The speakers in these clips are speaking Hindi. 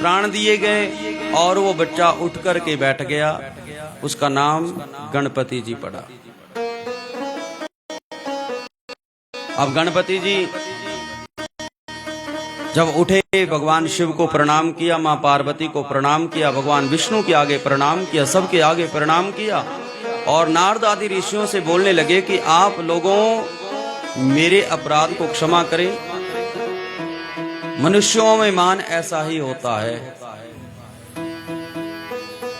प्राण दिए गए और वो बच्चा उठ कर के बैठ गया। उसका नाम गणपति जी पड़ा। अब गणपति जी जब उठे, भगवान शिव को प्रणाम किया, मां पार्वती को प्रणाम किया, भगवान विष्णु के आगे प्रणाम किया, सबके आगे प्रणाम किया और नारद आदि ऋषियों से बोलने लगे कि आप लोगों मेरे अपराध को क्षमा करें। मनुष्यों में मान ऐसा ही होता है।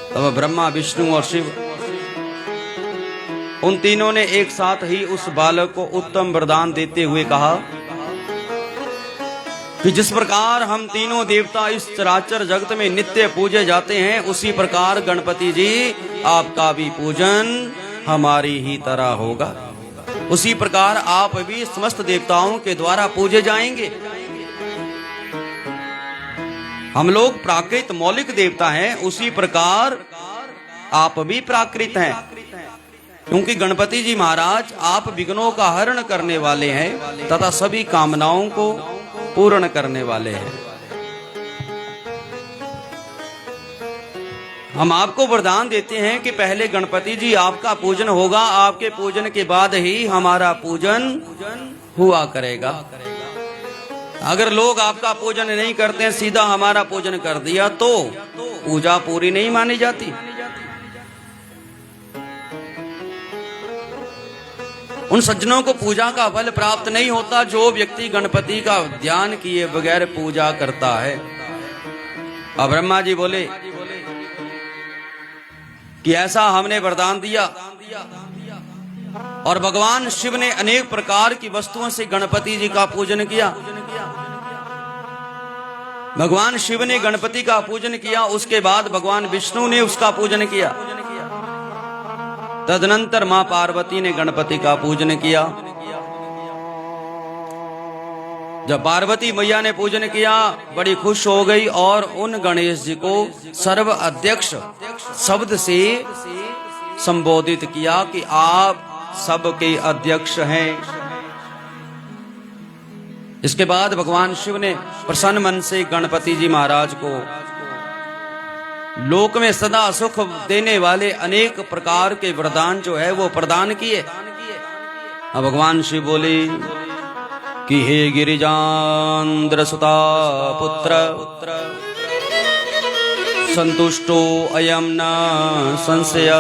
तब ब्रह्मा, विष्णु और शिव उन तीनों ने एक साथ ही उस बालक को उत्तम वरदान देते हुए कहा कि जिस प्रकार हम तीनों देवता इस चराचर जगत में नित्य पूजे जाते हैं, उसी प्रकार गणपति जी आपका भी पूजन हमारी ही तरह होगा। उसी प्रकार आप भी समस्त देवताओं के द्वारा पूजे जाएंगे। हम लोग प्राकृत मौलिक देवता हैं, उसी प्रकार आप भी प्राकृत हैं, क्योंकि गणपति जी महाराज आप विघ्नों का हरण करने वाले हैं तथा सभी कामनाओं को पूर्ण करने वाले हैं। हम आपको वरदान देते हैं कि पहले गणपति जी आपका पूजन होगा, आपके पूजन के बाद ही हमारा पूजन हुआ करेगा। अगर लोग आपका पूजन नहीं करते हैं, सीधा हमारा पूजन कर दिया, तो पूजा पूरी नहीं मानी जाती। उन सज्जनों को पूजा का फल प्राप्त नहीं होता जो व्यक्ति गणपति का ध्यान किए बगैर पूजा करता है। अब ब्रह्मा जी बोले कि ऐसा हमने वरदान दिया और भगवान शिव ने अनेक प्रकार की वस्तुओं से गणपति जी का पूजन किया। भगवान शिव ने गणपति का पूजन किया, उसके बाद भगवान विष्णु ने उसका पूजन किया, तदनंतर मां पार्वती ने गणपति का पूजन किया। जब पार्वती मैया ने पूजन किया, बड़ी खुश हो गई और उन गणेश जी को सर्व अध्यक्ष शब्द से संबोधित किया कि आप सबके अध्यक्ष हैं। इसके बाद भगवान शिव ने प्रसन्न मन से गणपति जी महाराज को लोक में सदा सुख देने वाले अनेक प्रकार के वरदान जो है वो प्रदान किए। अब भगवान शिव बोले कि हे गिरिजांद्र सुता पुत्र, संतुष्टो अयम न संशय,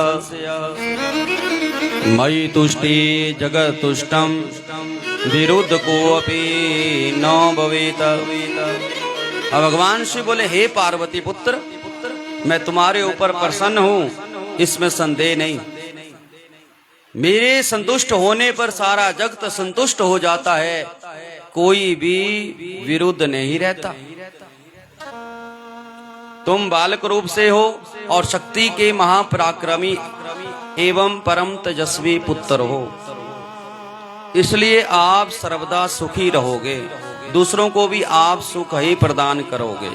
मयि तुष्टि जगत तुष्टम, विरुद्ध को अपि न भवेत। अब भगवान शिव बोले हे पार्वती पुत्र, मैं तुम्हारे ऊपर प्रसन्न हूं, इसमें संदेह नहीं। मेरे संतुष्ट होने पर सारा जगत संतुष्ट हो जाता है, कोई भी विरुद्ध नहीं रहता। तुम बालक रूप से हो और शक्ति के महापराक्रमी एवं परम तेजस्वी पुत्र हो, इसलिए आप सर्वदा सुखी रहोगे, दूसरों को भी आप सुख ही प्रदान करोगे।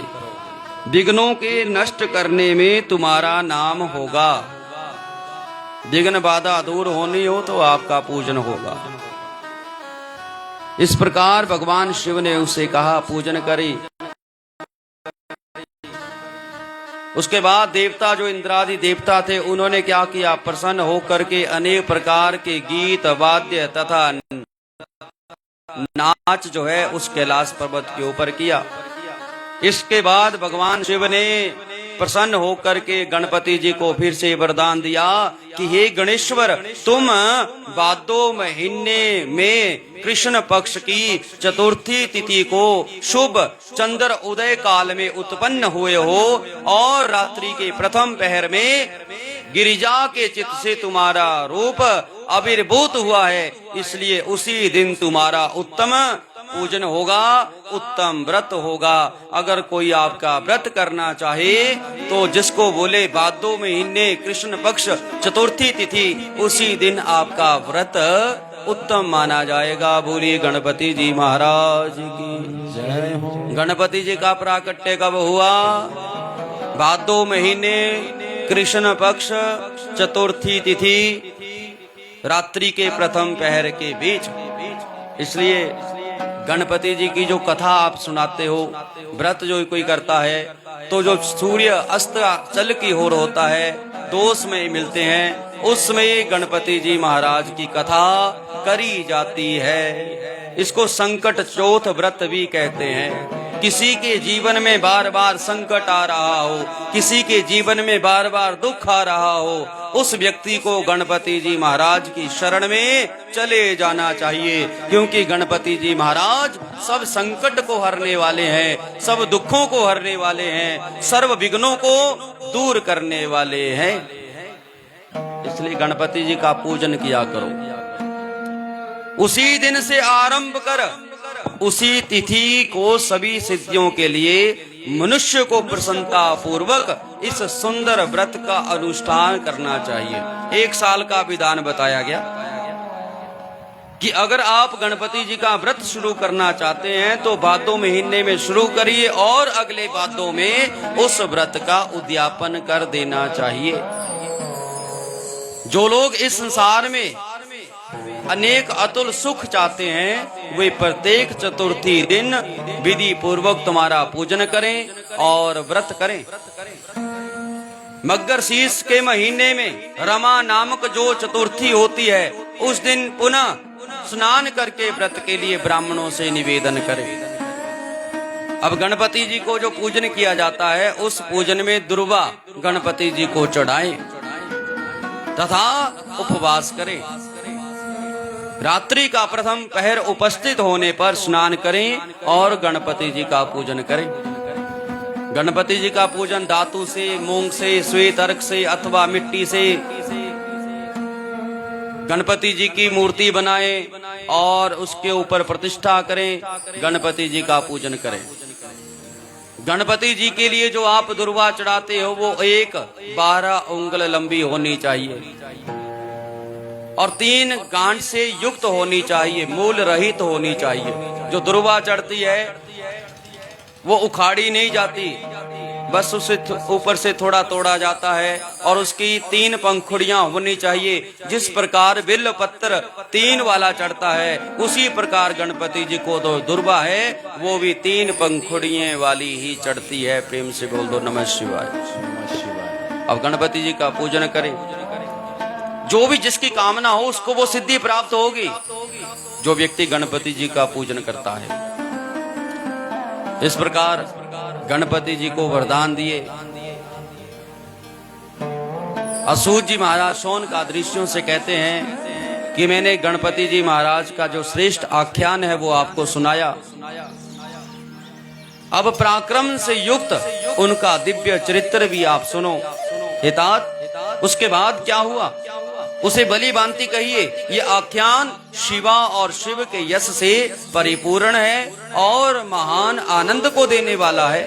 विघ्नों के नष्ट करने में तुम्हारा नाम होगा। विघ्न बाधा दूर होनी हो तो आपका पूजन होगा। इस प्रकार भगवान शिव ने उससे कहा, पूजन करी। उसके बाद देवता जो इंद्रादि देवता थे, उन्होंने क्या किया, प्रसन्न होकर के अनेक प्रकार के गीत वाद्य तथा नाच जो है उस कैलाश पर्वत के ऊपर किया। इसके बाद भगवान शिव ने प्रसन्न होकर के गणपति जी को फिर से वरदान दिया कि हे गणेश्वर, तुम भादो महीने में कृष्ण पक्ष की चतुर्थी तिथि को शुभ चंद्र उदय काल में उत्पन्न हुए हो और रात्रि के प्रथम पहर में गिरिजा के चित्त से तुम्हारा रूप आविर्भूत हुआ है, इसलिए उसी दिन तुम्हारा उत्तम पूजन होगा, उत्तम व्रत होगा। अगर कोई आपका व्रत करना चाहे तो जिसको बोले भादो महीने कृष्ण पक्ष चतुर्थी तिथि, उसी दिन आपका व्रत उत्तम माना जाएगा। बोलिए गणपति जी महाराज की जय हो। गणपति जी का प्राकट्य कब हुआ? भादो महीने कृष्ण पक्ष चतुर्थी तिथि रात्रि के प्रथम पहर के बीच। इसलिए गणपति जी की जो कथा आप सुनाते हो, व्रत जो कोई करता है तो जो सूर्य अस्त चल की ओर होता है दोष में मिलते हैं, उसमें गणपति जी महाराज की कथा करी जाती है। इसको संकट चौथ व्रत भी कहते हैं। किसी के जीवन में बार बार संकट आ रहा हो, किसी के जीवन में बार बार दुख आ रहा हो, उस व्यक्ति को गणपति जी महाराज की शरण में चले जाना चाहिए, क्योंकि गणपति जी महाराज सब संकट को हरने वाले हैं, सब दुखों को हरने वाले हैं, सर्व विघ्नों को दूर करने वाले हैं। इसलिए गणपति जी का पूजन किया करो। उसी दिन से आरंभ कर उसी तिथि को सभी सिद्धियों के लिए मनुष्य को प्रसन्नता पूर्वक इस सुंदर व्रत का अनुष्ठान करना चाहिए। 1 साल का विधान बताया गया कि अगर आप गणपति जी का व्रत शुरू करना चाहते हैं तो भादो महीने में शुरू करिए और अगले भादों में उस व्रत का उद्यापन कर देना चाहिए। जो लोग इस संसार में अनेक अतुल सुख चाहते हैं, वे प्रत्येक चतुर्थी दिन विधि पूर्वक तुम्हारा पूजन करें और व्रत करें। मगर शीर्ष के महीने में रमा नामक जो चतुर्थी होती है, उस दिन पुनः स्नान करके व्रत के लिए ब्राह्मणों से निवेदन करें। अब गणपति जी को जो पूजन किया जाता है, उस पूजन में दुर्वा गणपति जी को चढ़ाएं तथा उपवास करें। रात्रि का प्रथम पहर उपस्थित होने पर स्नान करें और गणपति जी का पूजन करें। गणपति जी का पूजन धातु से, मूंग से, श्वेत अर्क से अथवा मिट्टी से गणपति जी की मूर्ति बनाएं और उसके ऊपर प्रतिष्ठा करें, गणपति जी का पूजन करें। गणपति जी के लिए जो आप दुर्वा चढ़ाते हो वो 12 उंगल लंबी होनी चाहिए और 3 गांठ से युक्त होनी चाहिए, मूल रहित होनी चाहिए। जो दुर्वा चढ़ती है वो उखाड़ी नहीं जाती, बस उसे ऊपर से थोड़ा तोड़ा जाता है और उसकी 3 पंखुड़ियां होनी चाहिए। जिस प्रकार बिल्व पत्र 3 वाला चढ़ता है, उसी प्रकार गणपति जी को जो दुर्वा है वो भी 3 पंखुड़ियों वाली ही चढ़ती है। प्रेम से बोल दो नमः शिवाय। अब गणपति जी का पूजन करें। जो भी जिसकी कामना हो उसको वो सिद्धि प्राप्त होगी, जो व्यक्ति गणपति जी का पूजन करता है। इस प्रकार गणपति जी को वरदान दिए। असूत जी महाराज सोन का दृश्यों से कहते हैं कि मैंने गणपति जी महाराज का जो श्रेष्ठ आख्यान है वो आपको सुनाया। अब पराक्रम से युक्त उनका दिव्य चरित्र भी आप सुनो। हितात उसके बाद क्या हुआ उसे भली भांति कहिए। ये आख्यान शिवा और शिव के यश से परिपूर्ण है और महान आनंद को देने वाला है।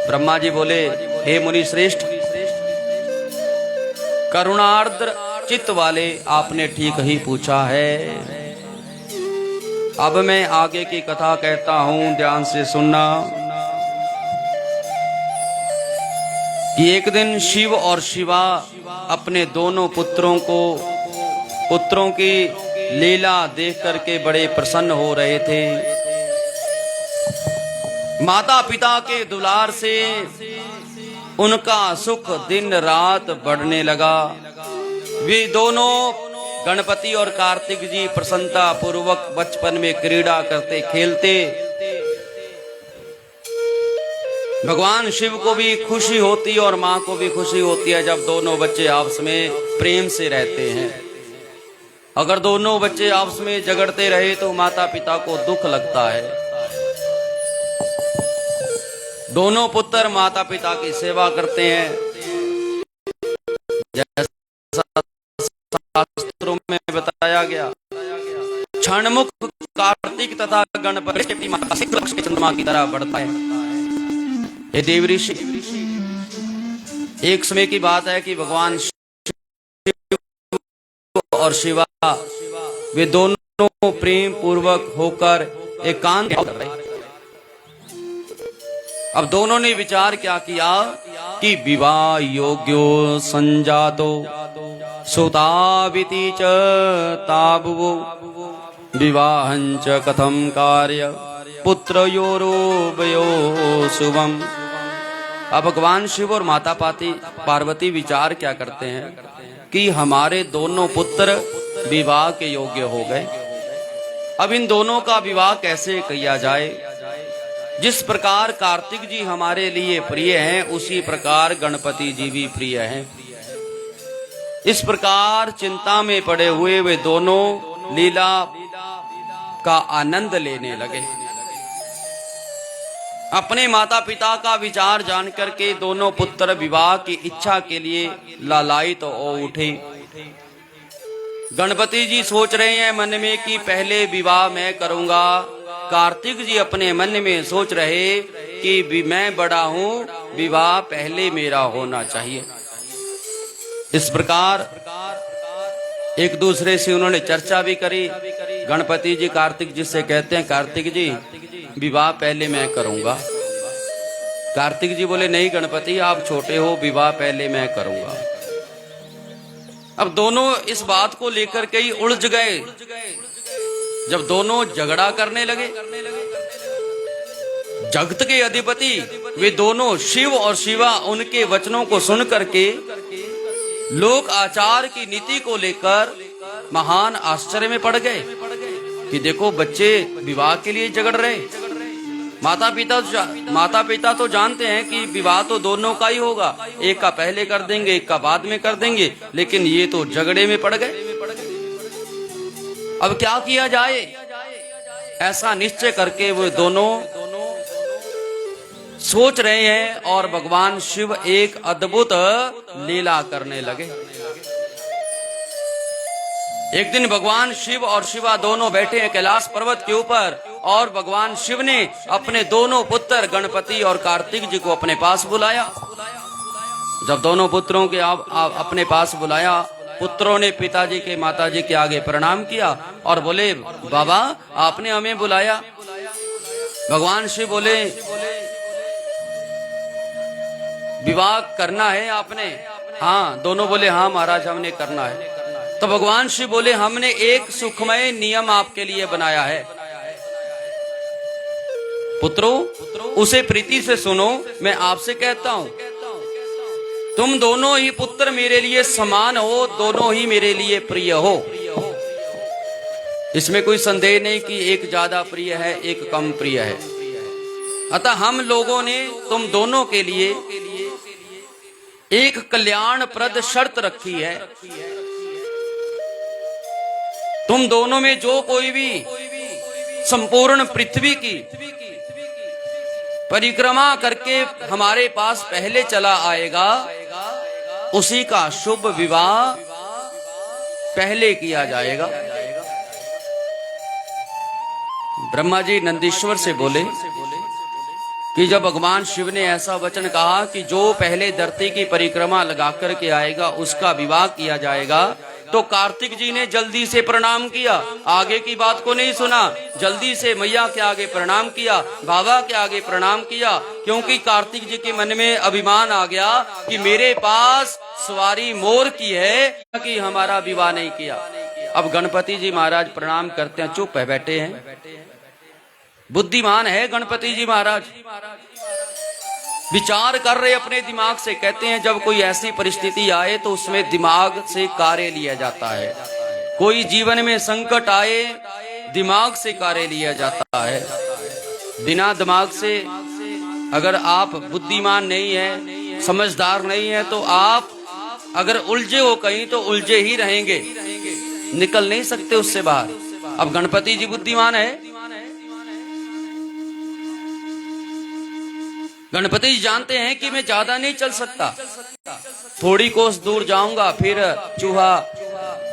ब्रह्मा जी बोले, हे मुनि श्रेष्ठ, करुणार्द्र चित्त वाले, आपने ठीक ही पूछा है। अब मैं आगे की कथा कहता हूं, ध्यान से सुनना। कि एक दिन शिव और शिवा अपने दोनों पुत्रों की लीला देख करके बड़े प्रसन्न हो रहे थे। माता पिता के दुलार से उनका सुख दिन रात बढ़ने लगा। वे दोनों गणपति और कार्तिक जी प्रसन्नता पूर्वक बचपन में क्रीड़ा करते खेलते। भगवान शिव को भी खुशी होती और माँ को भी खुशी होती है जब दोनों बच्चे आपस में प्रेम से रहते हैं। अगर दोनों बच्चे आपस में झगड़ते रहे तो माता पिता को दुख लगता है। दोनों पुत्र माता पिता की सेवा करते हैं, जैसा शास्त्रों में बताया गया। क्षणमुख कार्तिक तथा गणपति माता चंद्रमा की तरह बढ़ता है। ये देव ऋषि, एक समय की बात है कि भगवान शिव और शिवा वे दोनों प्रेम पूर्वक होकर एकांत कर रहे। अब दोनों ने विचार क्या किया कि विवाह योग्यो संजातो सुताविति च ताबवो विवाहंच कथम कार्य पुत्रयोरुभयो शुभम। अब भगवान शिव और माता पार्वती विचार क्या करते हैं कि हमारे दोनों पुत्र विवाह के योग्य हो गए, अब इन दोनों का विवाह कैसे किया जाए। जिस प्रकार कार्तिक जी हमारे लिए प्रिय हैं, उसी प्रकार गणपति जी भी प्रिय हैं। इस प्रकार चिंता में पड़े हुए वे दोनों लीला का आनंद लेने लगे। अपने माता पिता का विचार जान करके दोनों पुत्र विवाह की इच्छा के लिए लालायित हो उठे। गणपति जी सोच रहे हैं मन में कि पहले विवाह मैं करूंगा। कार्तिक जी अपने मन में सोच रहे कि मैं बड़ा हूं, विवाह पहले मेरा होना चाहिए। इस प्रकार एक दूसरे से उन्होंने चर्चा भी करी। गणपति जी कार्तिक जी से कहते हैं, कार्तिक जी विवाह पहले मैं करूंगा। कार्तिक जी बोले, नहीं गणपति आप छोटे हो, विवाह पहले मैं करूंगा। अब दोनों इस बात को लेकर के ही उलझ गए। जब दोनों झगड़ा करने लगे, जगत के अधिपति वे दोनों शिव और शिवा उनके वचनों को सुन करके लोक आचार की नीति को लेकर महान आश्चर्य में पड़ गए कि देखो बच्चे विवाह के लिए झगड़ रहे। माता पिता तो जानते हैं कि विवाह तो दोनों का ही होगा, एक का पहले कर देंगे एक का बाद में कर देंगे, लेकिन ये तो झगड़े में पड़ गए। अब क्या किया जाए, ऐसा निश्चय करके वो दोनों सोच रहे हैं और भगवान शिव एक अद्भुत लीला करने लगे। एक दिन भगवान शिव और शिवा दोनों बैठे हैं कैलाश पर्वत के ऊपर, और भगवान शिव ने अपने दोनों पुत्र गणपति और कार्तिक जी को अपने पास बुलाया। जब दोनों पुत्रों के अपने पास बुलाया, पुत्रों ने पिताजी के माताजी के आगे प्रणाम किया और बोले, बाबा आपने हमें बुलाया। भगवान शिव बोले, विवाह करना है आपने? हाँ। दोनों बोले, हाँ महाराज हमने करना है। तो भगवान शिव बोले, हमने एक सुखमय नियम आपके लिए बनाया है, पुत्रों उसे प्रीति से सुनो। मैं आपसे कहता हूं, तुम दोनों ही पुत्र मेरे लिए समान हो, दोनों ही मेरे लिए प्रिय हो। इसमें कोई संदेह नहीं कि एक ज्यादा प्रिय है एक कम प्रिय है। अतः हम लोगों ने तुम दोनों के लिए एक कल्याणप्रद शर्त रखी है। तुम दोनों में जो कोई भी संपूर्ण पृथ्वी की परिक्रमा करके हमारे पास पहले चला आएगा, उसी का शुभ विवाह पहले किया जाएगा। ब्रह्मा जी नंदीश्वर से बोले कि जब भगवान शिव ने ऐसा वचन कहा कि जो पहले धरती की परिक्रमा लगा करके आएगा उसका विवाह किया जाएगा, तो कार्तिक जी ने जल्दी से प्रणाम किया, आगे की बात को नहीं सुना। जल्दी से मैया के आगे प्रणाम किया, बाबा के आगे प्रणाम किया, क्योंकि कार्तिक जी के मन में अभिमान आ गया कि मेरे पास सवारी मोर की है कि हमारा विवाह नहीं किया। अब गणपति जी महाराज प्रणाम करते हैं, चुप है बैठे हैं। बुद्धिमान है गणपति जी महाराज, विचार कर रहे अपने दिमाग से। कहते हैं जब कोई ऐसी परिस्थिति आए तो उसमें दिमाग से कार्य लिया जाता है। कोई जीवन में संकट आए दिमाग से कार्य लिया जाता है। बिना दिमाग से अगर आप बुद्धिमान नहीं है, समझदार नहीं है, तो आप अगर उलझे हो कहीं तो उलझे ही रहेंगे, निकल नहीं सकते उससे बाहर। अब गणपति जी बुद्धिमान है। गणपति जी जानते हैं कि मैं ज्यादा नहीं चल सकता, थोड़ी कोस दूर जाऊंगा फिर चूहा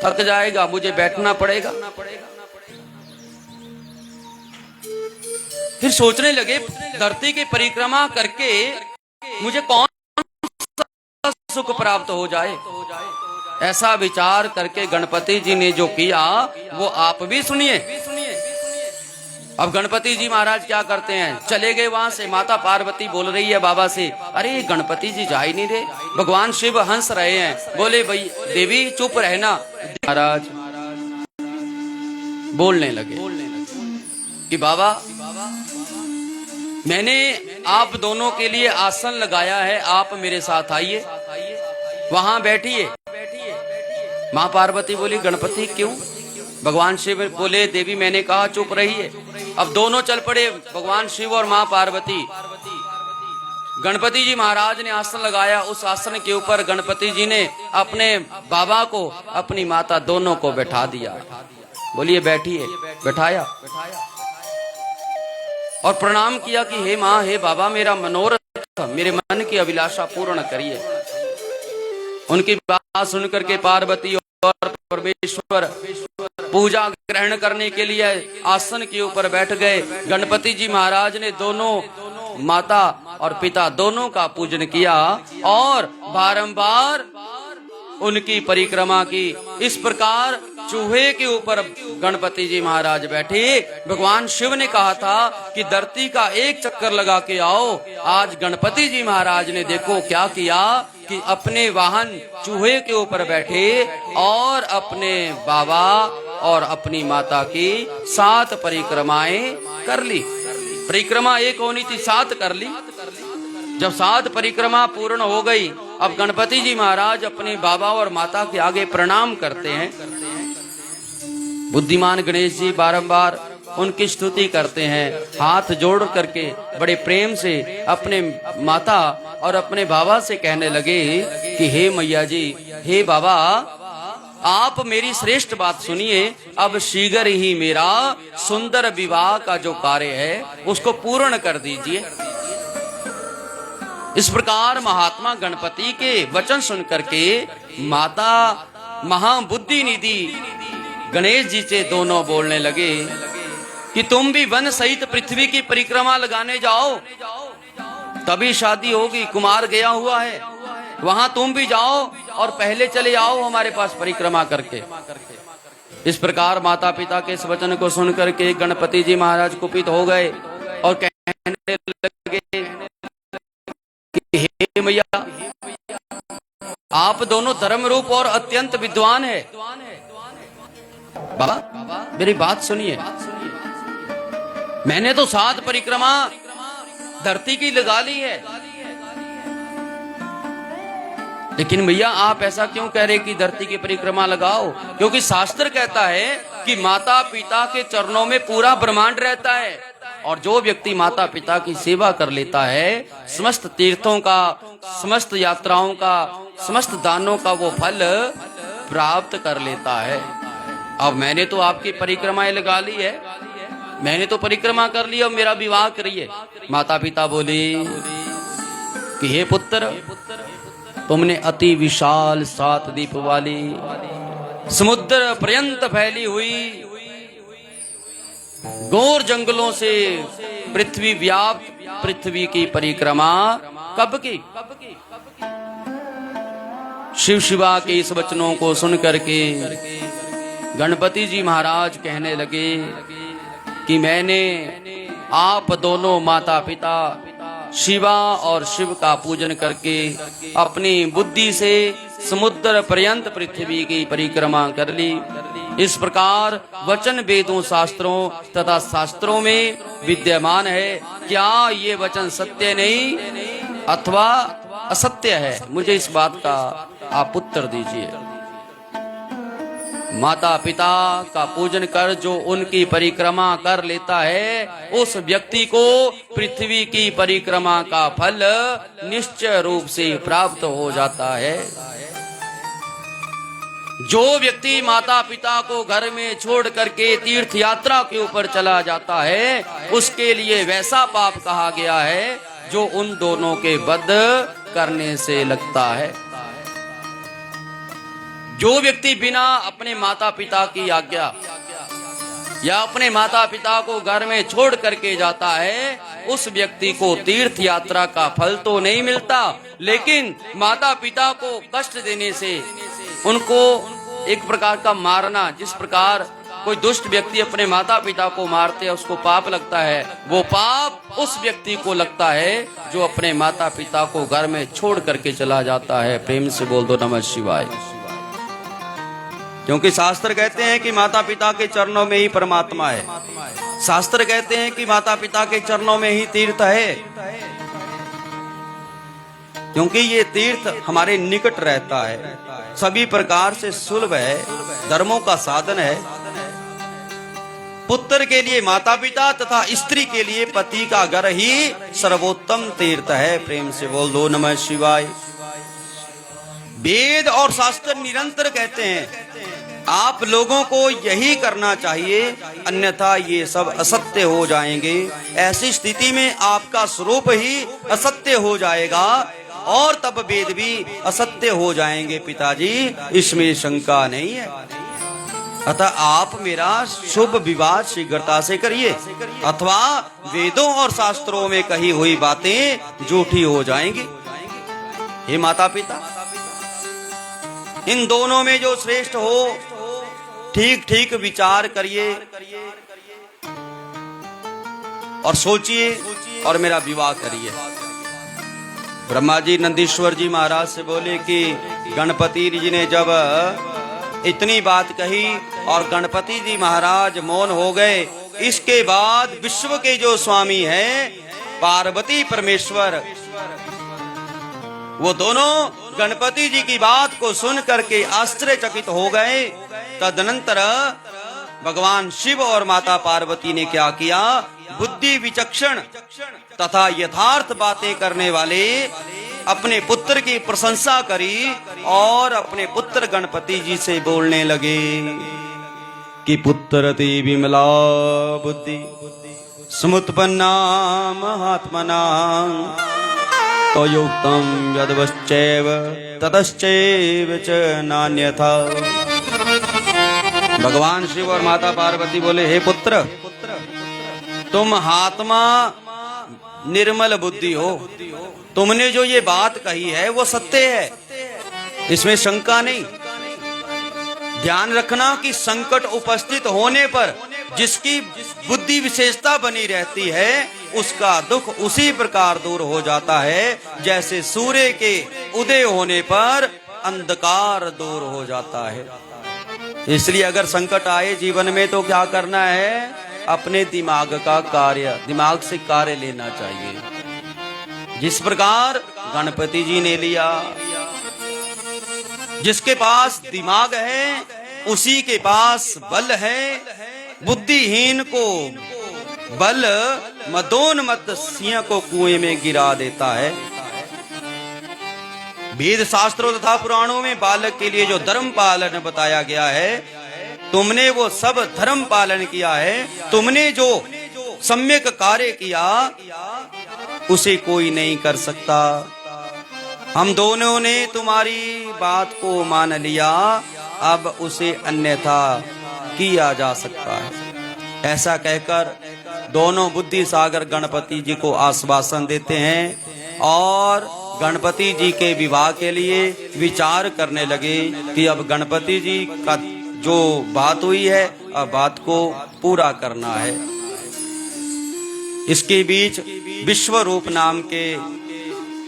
थक जाएगा, मुझे बैठना पड़ेगा। फिर सोचने लगे धरती की परिक्रमा करके मुझे कौन सा सुख प्राप्त हो जाए। ऐसा विचार करके गणपति जी ने जो किया वो आप भी सुनिए। अब गणपति जी महाराज क्या करते हैं, चले गए वहां से। माता पार्वती बोल रही है बाबा से, अरे गणपति जी जा ही नहीं रहे। भगवान शिव हंस रहे हैं, बोले भाई देवी चुप रहना। महाराज बोलने लगे कि बाबा, मैंने आप दोनों के लिए आसन लगाया है, आप मेरे साथ आइए, वहां बैठिए। मां पार्वती बोली, गणपति क्यों? भगवान शिव बोले, देवी मैंने कहा चुप रहिए। अब दोनों चल पड़े, भगवान शिव और मां पार्वती। गणपति जी महाराज ने आसन लगाया, उस आसन के ऊपर गणपति जी ने अपने बाबा को, अपनी माता दोनों को बैठा दिया। बोलिए बैठिए। बैठाया और प्रणाम किया कि हे माँ, हे बाबा, मेरा मनोरथ, मेरे मन की अभिलाषा पूर्ण करिए। उनकी बात सुनकर के पार्वती और परमेश्वर पूजा ग्रहण करने के लिए आसन के ऊपर बैठ गए। गणपति जी महाराज ने दोनों माता और पिता दोनों का पूजन किया और बारंबार उनकी परिक्रमा की। इस प्रकार चूहे के ऊपर गणपति जी महाराज बैठे। भगवान शिव ने कहा था कि धरती का एक चक्कर लगा के आओ। आज गणपति जी महाराज ने देखो क्या किया कि अपने वाहन चूहे के ऊपर बैठे और अपने बाबा और अपनी माता की 7 परिक्रमाएं कर ली। परिक्रमा एक होनी थी, 7 कर ली। जब 7 परिक्रमा पूर्ण हो गई, अब गणपति जी महाराज अपने बाबा और माता के आगे प्रणाम करते हैं। बुद्धिमान गणेश जी बारंबार उनकी स्तुति करते हैं, हाथ जोड़ करके बड़े प्रेम से अपने माता और अपने बाबा से कहने लगे कि हे मैया जी, हे बाबा, आप मेरी श्रेष्ठ बात सुनिए। अब शीघ्र ही मेरा सुंदर विवाह का जो कार्य है उसको पूर्ण कर दीजिए। इस प्रकार महात्मा गणपति के वचन सुनकर के माता महाबुद्धि निधि गणेश जी से दोनों बोलने लगे कि तुम भी वन सहित पृथ्वी की परिक्रमा लगाने जाओ, तभी शादी होगी। कुमार गया हुआ है, वहां तुम भी जाओ और पहले चले आओ हमारे पास परिक्रमा करके। इस प्रकार माता पिता के इस वचन को सुनकर के गणपति जी महाराज कुपित हो गए और कहने लगे कि हे मैया, आप दोनों धर्म रूप और अत्यंत विद्वान है। बाबा मेरी बात सुनिए, मैंने तो 7 परिक्रमा धरती की लगा ली है, लेकिन भैया आप ऐसा क्यों कह रहे कि धरती की परिक्रमा लगाओ? क्योंकि शास्त्र कहता है कि माता पिता के चरणों में पूरा ब्रह्मांड रहता है और जो व्यक्ति माता पिता की सेवा कर लेता है, समस्त तीर्थों का, समस्त यात्राओं का, समस्त दानों का वो फल प्राप्त कर लेता है। अब मैंने तो आपकी परिक्रमाएं लगा ली है, मैंने तो परिक्रमा कर ली, अब मेरा विवाह करिए। माता पिता बोले कि हे पुत्र, तुमने अति विशाल 7 दीप वाली समुद्र पर्यंत फैली हुई घोर जंगलों से पृथ्वी व्याप्त पृथ्वी की परिक्रमा कब की? शिव शिवा के इस वचनों को सुनकर के गणपति जी महाराज कहने लगे कि मैंने आप दोनों माता पिता शिवा और शिव का पूजन करके अपनी बुद्धि से समुद्र पर्यंत पृथ्वी की परिक्रमा कर ली। इस प्रकार वचन वेदों शास्त्रों तथा शास्त्रों में विद्यमान है। क्या ये वचन सत्य नहीं अथवा असत्य है? मुझे इस बात का आप उत्तर दीजिए। माता पिता का पूजन कर जो उनकी परिक्रमा कर लेता है, उस व्यक्ति को पृथ्वी की परिक्रमा का फल निश्चय रूप से प्राप्त हो जाता है। जो व्यक्ति माता पिता को घर में छोड़ करके तीर्थ यात्रा के ऊपर चला जाता है, उसके लिए वैसा पाप कहा गया है जो उन दोनों के वध करने से लगता है। जो व्यक्ति बिना अपने माता पिता की आज्ञा या अपने माता पिता को घर में छोड़ करके जाता है, उस व्यक्ति को तीर्थ यात्रा का फल तो नहीं मिलता, लेकिन माता पिता को कष्ट देने से, उनको एक प्रकार का मारना, जिस प्रकार कोई दुष्ट व्यक्ति अपने माता पिता को मारते है उसको पाप लगता है, वो पाप उस व्यक्ति को लगता है जो अपने माता पिता को घर में छोड़ करके चला जाता है। प्रेम से बोल दो नमः शिवाय। क्योंकि शास्त्र कहते हैं कि माता पिता के चरणों में ही परमात्मा है। शास्त्र कहते हैं कि माता पिता के चरणों में ही तीर्थ है, क्योंकि ये तीर्थ हमारे निकट रहता है, सभी प्रकार से सुलभ है, धर्मों का साधन है। पुत्र के लिए माता पिता तथा स्त्री के लिए पति का घर ही सर्वोत्तम तीर्थ है। प्रेम से बोल दो नमः शिवाय। वेद और शास्त्र निरंतर कहते हैं आप लोगों को यही करना चाहिए, अन्यथा ये सब असत्य हो जाएंगे। ऐसी स्थिति में आपका स्वरूप ही असत्य हो जाएगा और तब वेद भी असत्य हो जाएंगे पिताजी, इसमें शंका नहीं है। अतः आप मेरा शुभ विवाह शीघ्रता से करिए, अथवा वेदों और शास्त्रों में कही हुई बातें झूठी हो जाएंगी। हे माता पिता, इन दोनों में जो श्रेष्ठ हो ठीक ठीक विचार करिए और सोचिए और मेरा विवाह करिए। ब्रह्मा जी नंदीश्वर जी महाराज से बोले कि गणपति जी ने जब इतनी बात कही और गणपति जी महाराज मौन हो गए, इसके बाद विश्व के जो स्वामी हैं पार्वती परमेश्वर, वो दोनों गणपति जी की बात को सुन करके आश्चर्यचकित हो गए। तदनंतर भगवान शिव और माता पार्वती ने क्या किया, बुद्धि विचक्षण तथा यथार्थ बातें करने वाले अपने पुत्र की प्रशंसा करी और अपने पुत्र गणपति जी से बोलने लगे कि पुत्रति विमला बुद्धि समुत्पन्ना महात्मना तयोक्तम यद्वश्चैव ततश्चैव च नान्यथा। भगवान शिव और माता पार्वती बोले, हे पुत्र, तुम आत्मा निर्मल बुद्धि हो, तुमने जो ये बात कही है वो सत्य है, इसमें शंका नहीं। ध्यान रखना कि संकट उपस्थित होने पर जिसकी बुद्धि विशेषता बनी रहती है उसका दुख उसी प्रकार दूर हो जाता है जैसे सूर्य के उदय होने पर अंधकार दूर हो जाता है। इसलिए अगर संकट आए जीवन में तो क्या करना है, अपने दिमाग का कार्य, दिमाग से कार्य लेना चाहिए। जिस प्रकार गणपति जी ने लिया, जिसके पास दिमाग है उसी के पास बल है। बुद्धिहीन को बल मदोन्मत्त सिंह को कुएं में गिरा देता है। वेद शास्त्रों तथा पुराणों में बालक के लिए जो धर्म पालन बताया गया है, तुमने वो सब धर्म पालन किया है। तुमने जो सम्यक कार्य किया उसे कोई नहीं कर सकता। हम दोनों ने तुम्हारी बात को मान लिया, अब उसे अन्यथा किया जा सकता है। ऐसा कहकर दोनों बुद्धि सागर गणपति जी को आश्वासन देते हैं और गणपति जी के विवाह के लिए विचार करने लगे कि अब गणपति जी का जो बात हुई है अब बात को पूरा करना है। इसके बीच विश्वरूप नाम के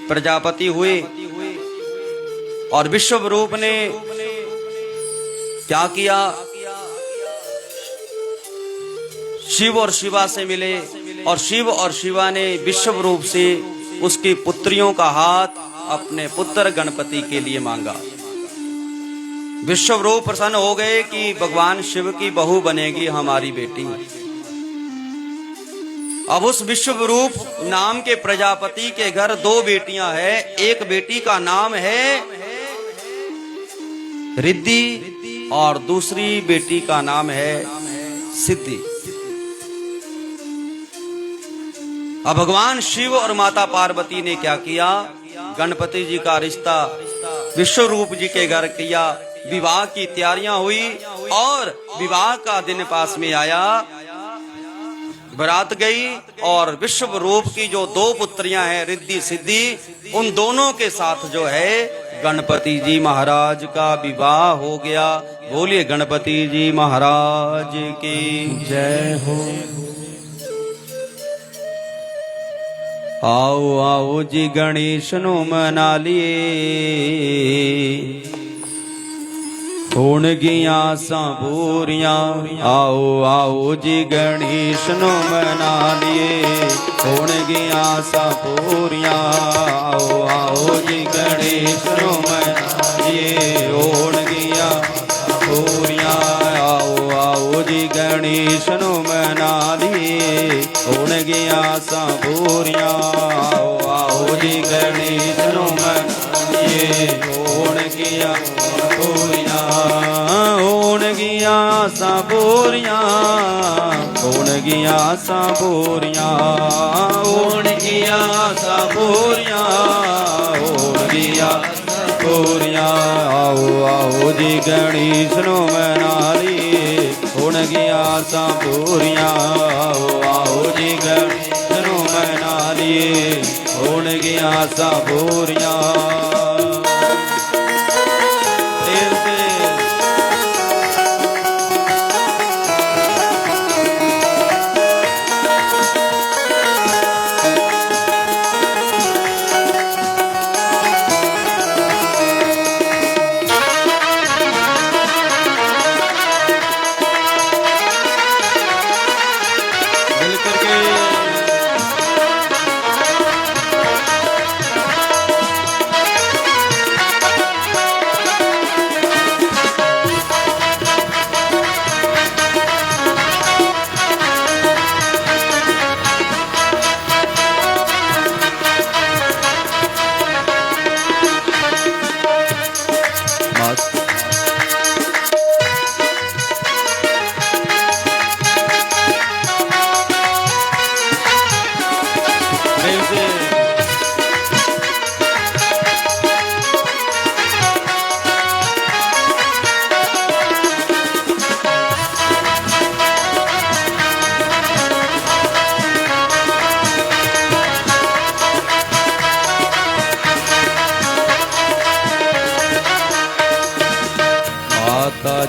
प्रजापति हुए और विश्वरूप ने क्या किया, शिव और शिवा से मिले और शिव और शिवा ने विश्वरूप से उसकी पुत्रियों का हाथ अपने पुत्र गणपति के लिए मांगा। विश्वरूप प्रसन्न हो गए कि भगवान शिव की बहू बनेगी हमारी बेटी। अब उस विश्वरूप नाम के प्रजापति के घर दो बेटियां हैं। एक बेटी का नाम है रिद्धि और दूसरी बेटी का नाम है सिद्धि। अब भगवान शिव और माता पार्वती ने क्या किया, गणपति जी का रिश्ता विश्वरूप जी के घर किया। विवाह की तैयारियां हुई और विवाह का दिन पास में आया। बारात गई और विश्वरूप की जो दो पुत्रियां हैं रिद्धि सिद्धि, उन दोनों के साथ जो है गणपति जी महाराज का विवाह हो गया। बोलिए गणपति जी महाराज की जय हो। आओ आओ जी गणेश नु मना लिए, होणगियां आसां पूरियां आओ आओ जी गणेश नु मना लिए होणगियां आसां पूरियां आओ आओ जी गणेश नु मना लिए होणगियां पूरियां आओ आओ जी गणेश नु मना लिए होणगियां आसां पूरियां आओ आओ जी गणेश नु मना लिए होणगियां पूरियां होणगियां आसां पूरियां होणगियां आसां पूरियां होणगियां आसां पूरियां होणगियां पूरियां आओ आओ जी गणेश नु मना लिए होणगियां आसां पूरियां आओ आओ जी गणेश नु मना लिए होणगियां आसां पूरियां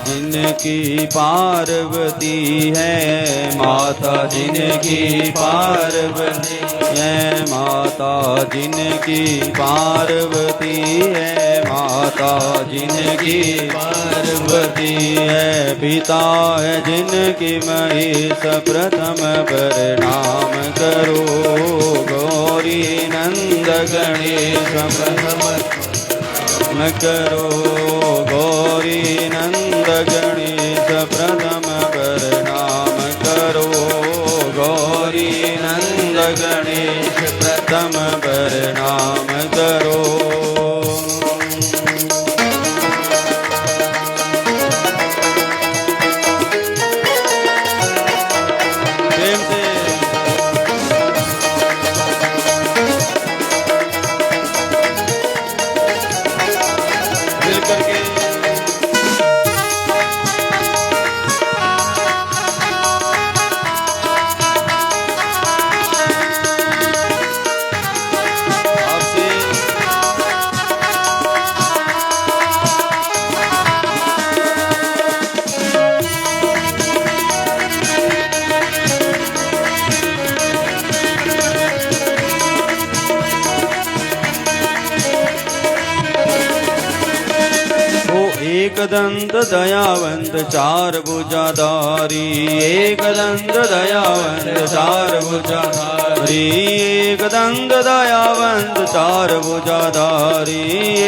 जिनकी पार्वती है माता जिनकी पार्वती है माता जिनकी पार्वती है माता जिनकी पार्वती है पिता है जिनकी महेश प्रथम प्रणाम करो गौरी नंद गणेश प्रथम करो गौरी नंद गणेश प्रथम प्रणाम करो गौरी नंद गणेश प्रथम प्रणाम करो एक दंत दयावंत चार भुजाधारी एक दंत दयावंत चार भुजाधारी एक दंत दयावंत चार भुजाधारी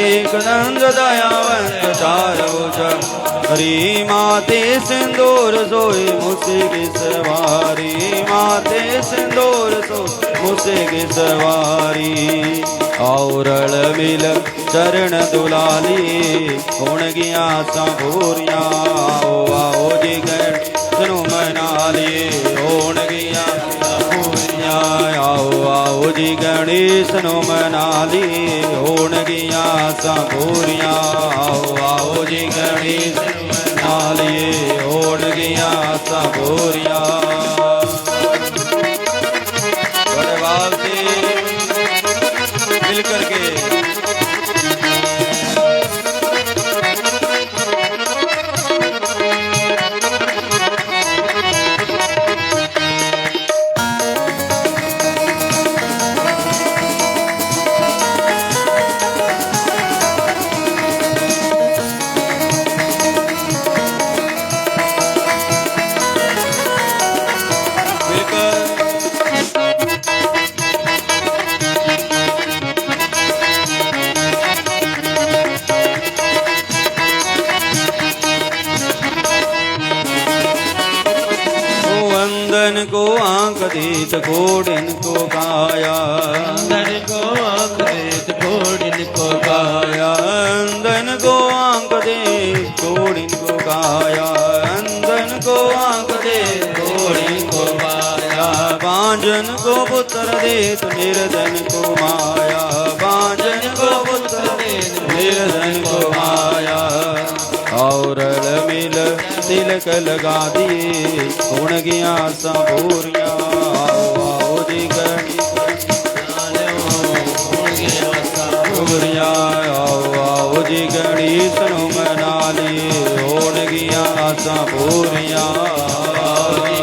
एक दंत दयावंत चार भुजाधारी माते सिंदूर सोई मुझसे सवारी माते सिंदूर सोई मुझसे सवारी और मिल चरण दुलाली होणगियां आसां पूरियां आओ आओ जी गणेश नु मना लिए होणगियां आसां पूरियां आओ आओ जी गणेश नु मना लिए होणगियां आसां पूरियां आओ आओ जी गणेश नु मना लिए होणगियां आसां पूरियां बड़े भाव से मिल करके आंख देत घोड़िन को गाया, अंधन को आंख देत घोड़िन को गाया, अंधन को आंख देत घोड़िन को गाया, अंधन को आंख देत घोड़िन को गाया, बांझन को पुत्र देत निर्धन को माया, बांझन को पुत्र देत निर्धन को माया, और मिल तिलक लगा दिए गुण गया सबूरिया, आओ जी गणित सबूरिया, आओ जी गणेश नु मना लिए गुण गया सबूरिया,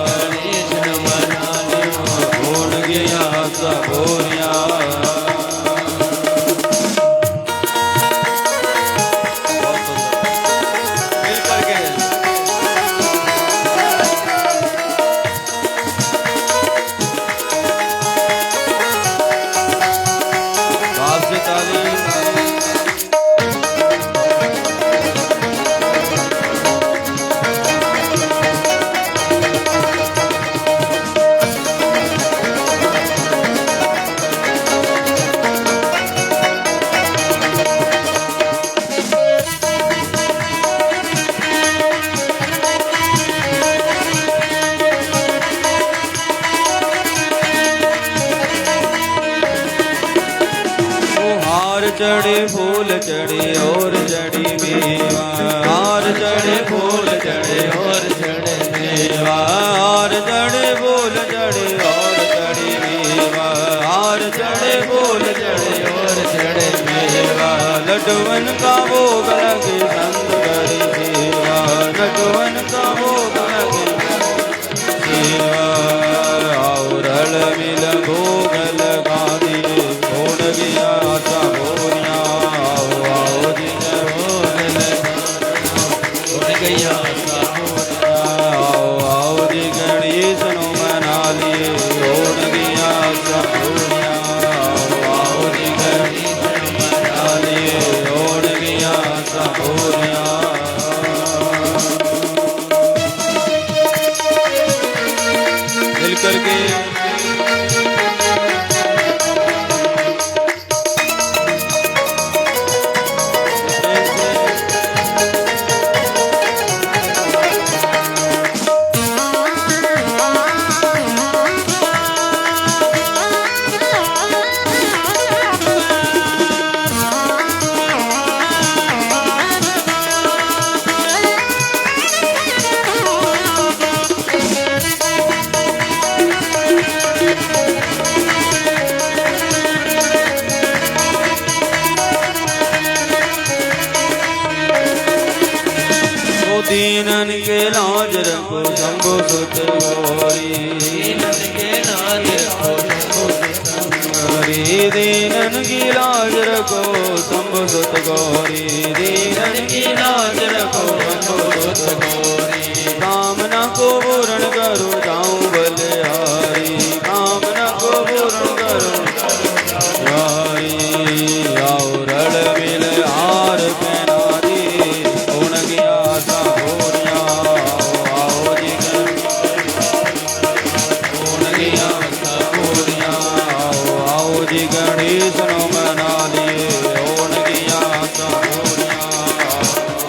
गणेश न मना लियो गुण गया सबूरिया। चढ़े फूल चढ़े और चढ़ी मेवा, हार चढ़े फूल चढ़े और चढ़े मेवा, हार चढ़े फूल चढ़े और चढ़ी मेवा, हार चढ़े फूल चढ़े और चढ़े मेवा, लड्डुवन का भोग लगे संत करी सेवा, लड्डुवन का भोग लगे सेवा, और हल मिल भोग लगा दिए भोग गया सबूरिया, आओ जी गैया आओ जी गणेश नु मना लिए गुण गया सबूरिया, आओ जी गणेश नु मना लिए गुण गया सबूरिया। मिल करके दीनन के लाज रखो शंभु सुत गौरी, दीनन के लाज रखो गौरी, दीनन की लाज रखो शंभु सुत गौरी, दीनन की लाज रखो शंभु सुत गौरी, कामना को पूर्ण करो जाऊं बलिहारी, कामना को पूर्ण करो हारी, आओ रड़ मिल हार पहना दी गुण गया सबूरिया, आओ जी गुण गया सबूरिया, आओ जी गणेश नु मना लिए गुण गया सबूरिया,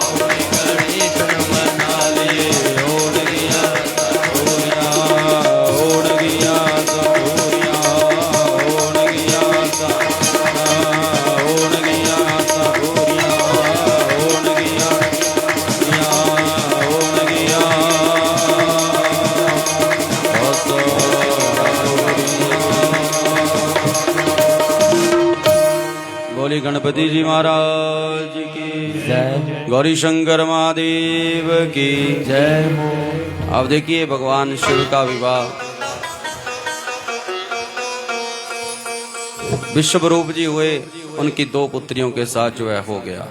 आओ जी गणेश नु मना लिए गुण गया सबूरिया, गुण गया सबूरिया, गुण गया सबूरिया, गुण गया सबूरिया, गुण गया बोली गणपति जी महाराज की जय, गौरी शंकर महादेव की जय। अब देखिए भगवान शिव का विवाह विश्वरूप जी हुए, उनकी दो पुत्रियों के साथ जो है हो गया।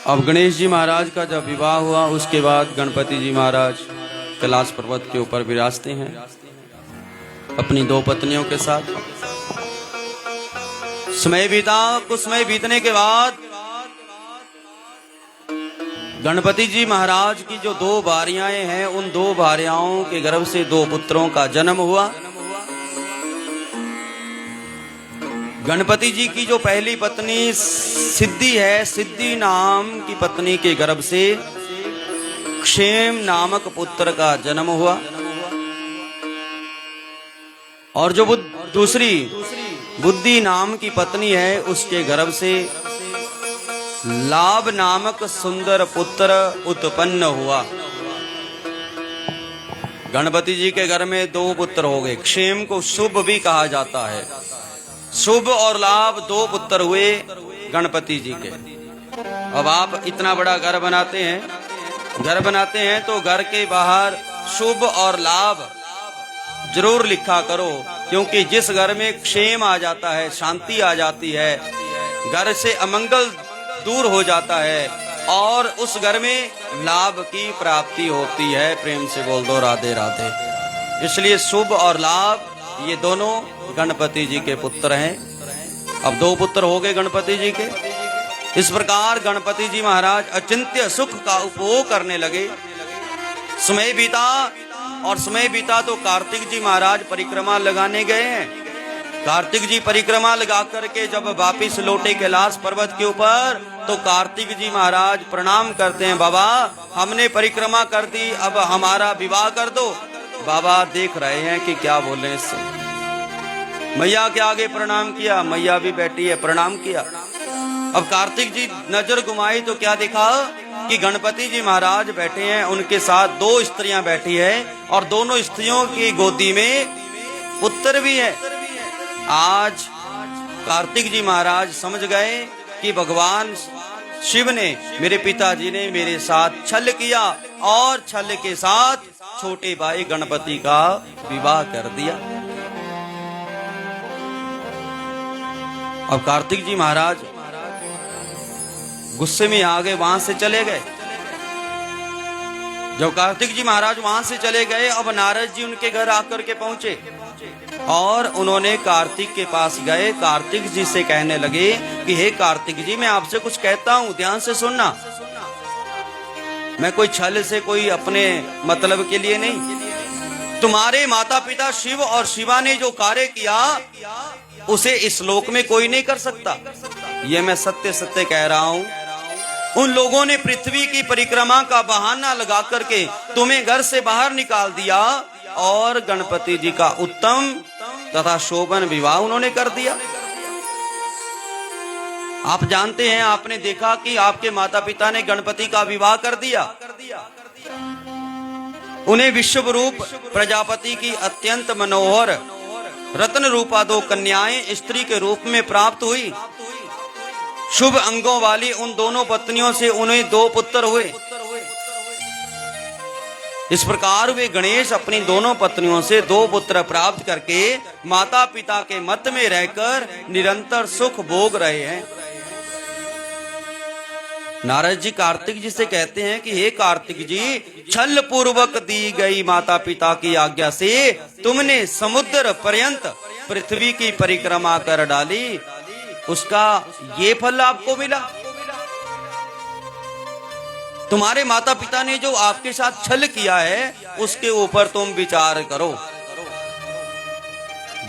अब गणेश जी महाराज का जब विवाह हुआ उसके बाद गणपति जी महाराज कैलाश पर्वत के ऊपर विराजते हैं अपनी दो पत्नियों के साथ। समय बीता, कुछ समय बीतने के बाद गणपति जी महाराज की जो दो भार्याएं हैं, उन दो भार्याओं के गर्भ से दो पुत्रों का जन्म हुआ। गणपति जी की जो पहली पत्नी सिद्धि है, सिद्धि नाम की पत्नी के गर्भ से क्षेम नामक पुत्र का जन्म हुआ। और जो दूसरी बुद्धि नाम की पत्नी है, उसके गर्भ से लाभ नामक सुंदर पुत्र उत्पन्न हुआ। गणपति जी के घर में दो पुत्र हो गए। क्षेम को शुभ भी कहा जाता है। शुभ और लाभ दो पुत्र हुए गणपति जी के। अब आप इतना बड़ा घर बनाते हैं तो घर के बाहर शुभ और लाभ जरूर लिखा करो, क्योंकि जिस घर में क्षेम आ जाता है, शांति आ जाती है, घर से अमंगल दूर हो जाता है और उस घर में लाभ की प्राप्ति होती है। प्रेम से बोल दो राधे राधे। इसलिए शुभ और लाभ ये दोनों गणपति जी के पुत्र हैं। अब दो पुत्र हो गए गणपति जी के। इस प्रकार गणपति जी महाराज अचिंत्य सुख का उपभोग करने लगे। समय बीता तो कार्तिक जी महाराज परिक्रमा लगाने गए हैं। कार्तिक जी परिक्रमा लगा करके जब वापिस लौटे कैलाश पर्वत के ऊपर, तो कार्तिक जी महाराज प्रणाम करते हैं, बाबा हमने परिक्रमा कर दी, अब हमारा विवाह कर दो। बाबा देख रहे हैं कि क्या बोले इससे। मैया के आगे प्रणाम किया, मैया भी बैठी है, प्रणाम किया। अब कार्तिक जी नजर घुमाई तो क्या देखा कि गणपति जी महाराज बैठे हैं, उनके साथ दो स्त्रियां बैठी है और दोनों स्त्रियों की गोदी में पुत्र भी है। आज कार्तिक जी महाराज समझ गए कि भगवान शिव ने, मेरे पिताजी ने मेरे साथ छल किया और छल के साथ छोटे भाई गणपति का विवाह कर दिया। अब कार्तिक जी महाराज गुस्से में आ गए, वहां से चले गए। जब कार्तिक जी महाराज वहां से चले गए, अब नारद जी उनके घर आकर के पहुंचे और उन्होंने कार्तिक के पास गए। कार्तिक जी से कहने लगे कि हे कार्तिक जी, मैं आपसे कुछ कहता हूं, ध्यान से सुनना। मैं कोई छल से, कोई अपने मतलब के लिए नहीं। तुम्हारे माता पिता शिव और शिवा ने जो कार्य किया, उसे इस लोक में कोई नहीं कर सकता। ये मैं सत्य सत्य कह रहा हूं। उन लोगों ने पृथ्वी की परिक्रमा का बहाना लगा करके तुम्हें घर से बाहर निकाल दिया और गणपति जी का उत्तम तथा शोभन विवाह उन्होंने कर दिया। आप जानते हैं, आपने देखा कि आपके माता पिता ने गणपति का विवाह कर दिया। उन्हें विश्व रूप प्रजापति की अत्यंत मनोहर रत्न रूपा दो कन्याएं स्त्री के रूप में प्राप्त हुई। शुभ अंगों वाली उन दोनों पत्नियों से उन्हें दो पुत्र हुए। इस प्रकार वे गणेश अपनी दोनों पत्नियों से दो पुत्र प्राप्त करके माता पिता के मत में रहकर निरंतर सुख भोग रहे हैं। नारद जी कार्तिक जी से कहते हैं कि हे कार्तिक जी, छल पूर्वक दी गई माता पिता की आज्ञा से तुमने समुद्र पर्यंत पृथ्वी की परिक्रमा कर डाली, उसका ये फल आपको मिला। तुम्हारे माता पिता ने जो आपके साथ छल किया है, उसके ऊपर तुम विचार करो।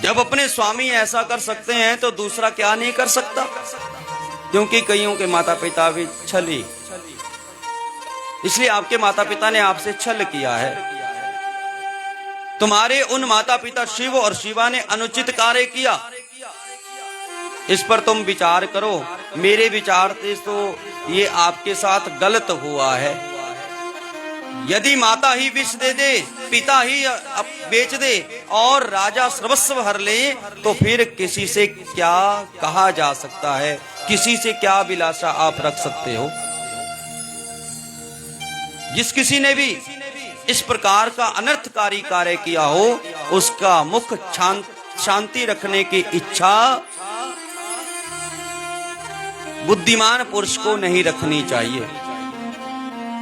जब अपने स्वामी ऐसा कर सकते हैं तो दूसरा क्या नहीं कर सकता, क्योंकि कईयों के माता पिता भी छली, इसलिए आपके माता पिता ने आपसे छल किया है। तुम्हारे उन माता पिता शिव और शिवा ने अनुचित कार्य किया, इस पर तुम विचार करो। मेरे विचार से तो ये आपके साथ गलत हुआ है। यदि माता ही विष दे दे, पिता ही बेच दे और राजा सर्वस्व हर ले, तो फिर किसी से क्या कहा जा सकता है, किसी से क्या अभिलाषा आप रख सकते हो। जिस किसी ने भी इस प्रकार का अनर्थकारी कार्य किया हो, उसका मुख शांति रखने की इच्छा बुद्धिमान पुरुष को नहीं रखनी चाहिए।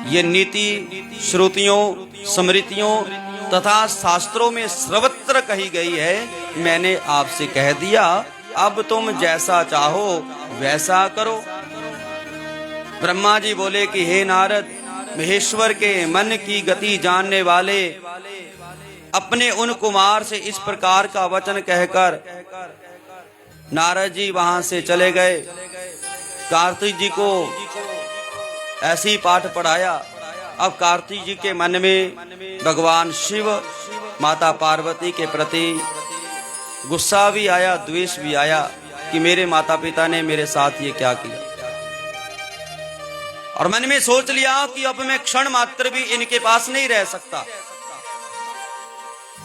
ये नीति श्रुतियों, स्मृतियों तथा शास्त्रों में सर्वत्र कही गई है। मैंने आपसे कह दिया, अब तुम जैसा चाहो वैसा करो। ब्रह्मा जी बोले कि हे नारद, महेश्वर के मन की गति जानने वाले अपने उन कुमार से इस प्रकार का वचन कहकर नारद जी वहां से चले गए। कार्तिक जी को ऐसी पाठ पढ़ाया। अब कार्तिक जी के मन में भगवान शिव माता पार्वती के प्रति गुस्सा भी आया, द्वेष भी आया कि मेरे माता पिता ने मेरे साथ ये क्या किया। और मन में सोच लिया कि अब मैं क्षण मात्र भी इनके पास नहीं रह सकता,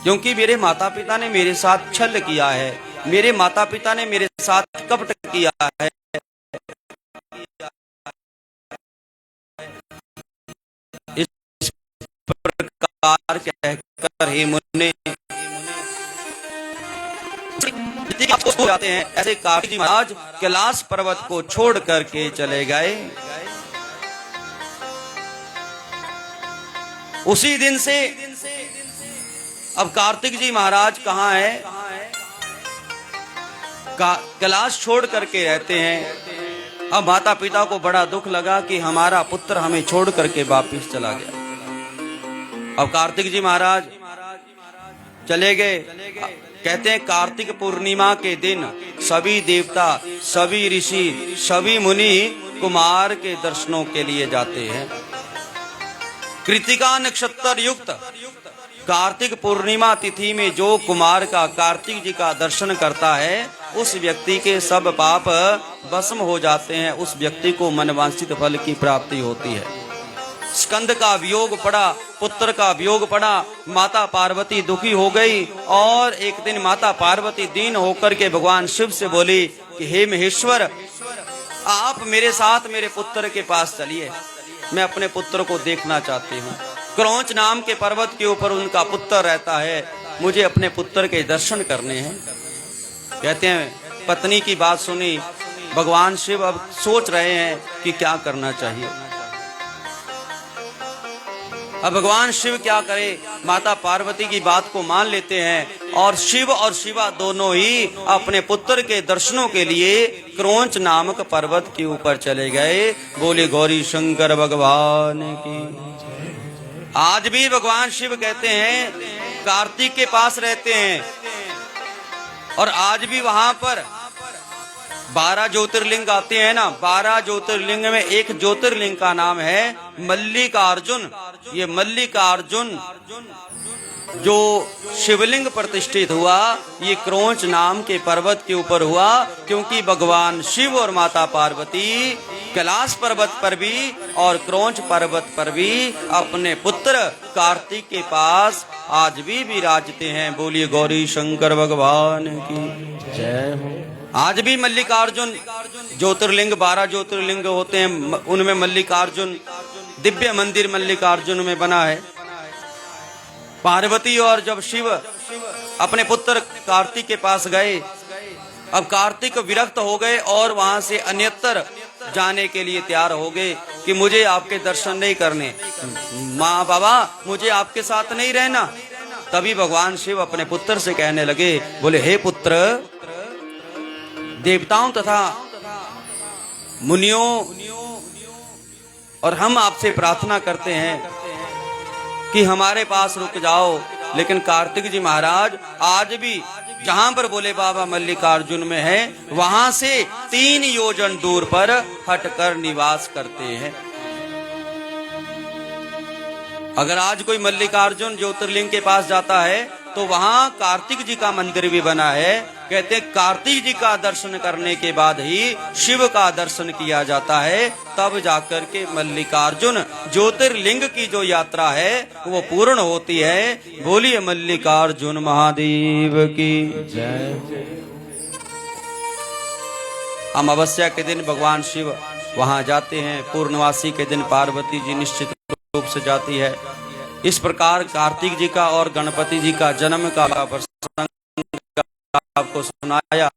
क्योंकि मेरे माता पिता ने मेरे साथ छल किया है, मेरे माता पिता ने मेरे साथ कपट किया है। इस प्रकार कहकर हे मुन्ने जाते हैं। ऐसे कार्तिक जी महाराज कैलाश पर्वत को छोड़ करके चले गए। उसी दिन से अब कार्तिक जी महाराज कहाँ है? कैलाश छोड़ करके रहते हैं। अब माता पिता को बड़ा दुख लगा कि हमारा पुत्र हमें छोड़ करके वापिस चला गया। अब कार्तिक जी महाराज चले गए। कहते हैं कार्तिक पूर्णिमा के दिन सभी देवता, सभी ऋषि, सभी मुनि कुमार के दर्शनों के लिए जाते हैं। कृतिका नक्षत्र युक्त कार्तिक पूर्णिमा तिथि में जो कुमार का कार्तिक जी का दर्शन करता है, उस व्यक्ति के सब पाप भस्म हो जाते हैं। उस व्यक्ति को मनवांछित फल की प्राप्ति होती है। स्कंद का वियोग पड़ा, पुत्र का वियोग पड़ा, माता पार्वती दुखी हो गई। और एक दिन माता पार्वती दीन होकर के भगवान शिव से बोली कि हे महेश्वर, आप मेरे साथ मेरे पुत्र के पास चलिए, मैं अपने पुत्र को देखना चाहती हूँ। क्रौंच नाम के पर्वत के ऊपर उनका पुत्र रहता है, मुझे अपने पुत्र के दर्शन करने हैं। कहते हैं पत्नी की बात सुनी भगवान शिव अब सोच रहे हैं कि क्या करना चाहिए। अब भगवान शिव क्या करे, माता पार्वती की बात को मान लेते हैं और शिव और शिवा दोनों ही अपने पुत्र के दर्शनों के लिए क्रौंच नामक पर्वत के ऊपर चले गए। बोले गौरी शंकर भगवान की। आज भी भगवान शिव कहते हैं कार्तिक के पास रहते हैं और आज भी वहां पर 12 ज्योतिर्लिंग आते हैं ना। 12 ज्योतिर्लिंग में एक ज्योतिर्लिंग का नाम है मल्लिकार्जुन। ये मल्लिकार्जुन जो शिवलिंग प्रतिष्ठित हुआ, ये क्रौंच नाम के पर्वत के ऊपर हुआ, क्योंकि भगवान शिव और माता पार्वती कैलाश पर्वत पर भी और क्रौंच पर्वत पर भी अपने पुत्र कार्तिक के पास आज भी विराजते हैं। बोलिए गौरी शंकर भगवान की जय हो। आज भी मल्लिकार्जुन ज्योतिर्लिंग 12 ज्योतिर्लिंग होते हैं, उनमें मल्लिकार्जुन दिव्य मंदिर मल्लिकार्जुन में बना है। पार्वती और जब शिव अपने पुत्र कार्तिक के पास गए, अब कार्तिक विरक्त हो गए और वहां से अन्यत्र जाने के लिए तैयार हो गए कि मुझे आपके दर्शन नहीं करने, माँ बाबा मुझे आपके साथ नहीं रहना। तभी भगवान शिव अपने पुत्र से कहने लगे, बोले हे पुत्र, देवताओं तथा मुनियों और हम आपसे प्रार्थना करते हैं कि हमारे पास रुक जाओ। लेकिन कार्तिक जी महाराज आज भी जहां पर बोले बाबा मल्लिकार्जुन में है, वहां से 3 योजन दूर पर हटकर निवास करते हैं। अगर आज कोई मल्लिकार्जुन ज्योतिर्लिंग के पास जाता है तो वहां कार्तिक जी का मंदिर भी बना है। कहते हैं कार्तिक जी का दर्शन करने के बाद ही शिव का दर्शन किया जाता है, तब जाकर के मल्लिकार्जुन ज्योतिर्लिंग की जो यात्रा है वो पूर्ण होती है। बोलिए मल्लिकार्जुन महादेव की जय। अमावस्या के दिन भगवान शिव वहां जाते हैं, पूर्णवासी के दिन पार्वती जी निश्चित रूप से जाती है। इस प्रकार कार्तिक जी का और गणपति जी का जन्म का प्रसंग आपको सुनाया।